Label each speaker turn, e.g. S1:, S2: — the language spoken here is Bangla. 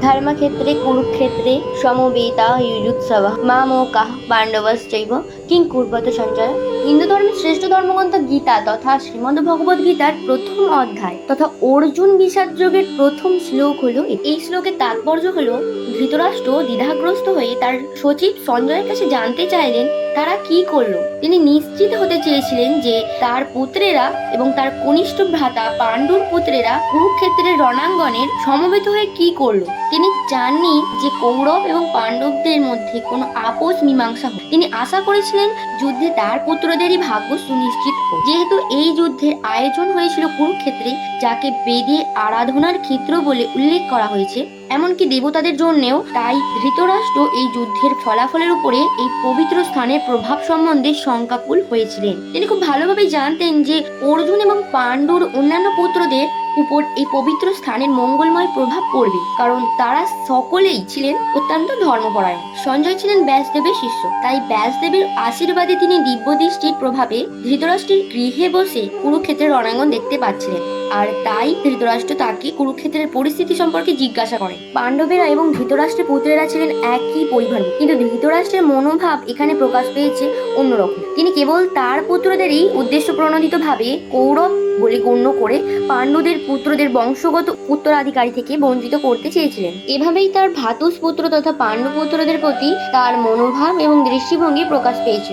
S1: ধর্মক্ষেত্রে কুরুক্ষেত্রে সমবেতা যুযুৎসবঃ মামোকাঃ পাণ্ডবশ্চৈব কিং কুর্বত সঞ্জয়। হিন্দু ধর্মের শ্রেষ্ঠ ধর্মগ্রন্থ গীতা তথা শ্রীমদ্ ভগবদ গীতার প্রথম অধ্যায় তথা অর্জুন বিষাদ যোগের প্রথম শ্লোক হলো এই শ্লোকের তাৎপর্য হলো ধৃতরাষ্ট্র দ্বিধাগ্রস্ত হয়ে তার সচিব সঞ্জয়ের কাছে জানতে চাইলেন তারা কি করলো। তিনি নিশ্চিত হতে চেয়েছিলেন যে তার পুত্রেরা এবং তার কনিষ্ঠ ভ্রাতা পাণ্ডুর পুত্রেরা কুরুক্ষেত্রের রণাঙ্গনের সমবেত হয়ে কি করলো। তিনি চাননি যে কৌরব এবং পাণ্ডবদের মধ্যে কোনো আপোষ মীমাংসা হোক। তিনি আশা করেছিলেন যুদ্ধে তার পুত্রদেরই ভাগ্য সুনিশ্চিত হোক। যেহেতু এই যুদ্ধের আয়োজন হয়েছিল কুরুক্ষেত্রে, যাকে বেদে আরাধনার ক্ষেত্র বলে উল্লেখ করা হয়েছে, এমনকি দেবতাদের জন্যেও, তাই ধৃতরাষ্ট্র এই যুদ্ধের ফলাফলের উপরে এই পবিত্র স্থানের প্রভাব সম্বন্ধে শঙ্কাকুল হয়েছিলেন। তিনি খুব ভালোভাবে জানতেন যে অর্জুন এবং পাণ্ডুর অন্যান্য পুত্রদের উপর এই পবিত্র স্থানের মঙ্গলময় প্রভাব পড়বে, কারণ তারা সকলেই ছিলেন অত্যন্ত ধর্মপরায়ণ। সঞ্জয় ছিলেন ব্যাসদেবের শিষ্য, তাই ব্যাসদেবের আশীর্বাদে তিনি দিব্য দৃষ্টির প্রভাবে ধৃতরাষ্ট্রের গৃহে বসে কুরুক্ষেত্রের রণাঙ্গন দেখতে পাচ্ছিলেন। আর তাই ধৃতরাষ্ট্র তাকে কুরুক্ষেত্রের পরিস্থিতি সম্পর্কে জিজ্ঞাসা করেন। পাণ্ডবেরা এবং ধৃতরাষ্ট্রের পুত্রেরা ছিলেন একই পরিবার, কিন্তু ধৃতরাষ্ট্রের মনোভাব এখানে প্রকাশ পেয়েছে অন্যরকম। তিনি কেবল তার পুত্রদেরই উদ্দেশ্য প্রণোদিত ভাবে কৌরব বলে গণ্য করে পাণ্ডবদের পুত্রদের বংশগত উত্তরাধিকারী থেকে বঞ্চিত করতে চেয়েছিলেন। এভাবেই তার ভ্রাতুষ্পুত্র তথা পাণ্ডব পুত্রদের প্রতি তার মনোভাব এবং দৃষ্টিভঙ্গি প্রকাশ পেয়েছিল।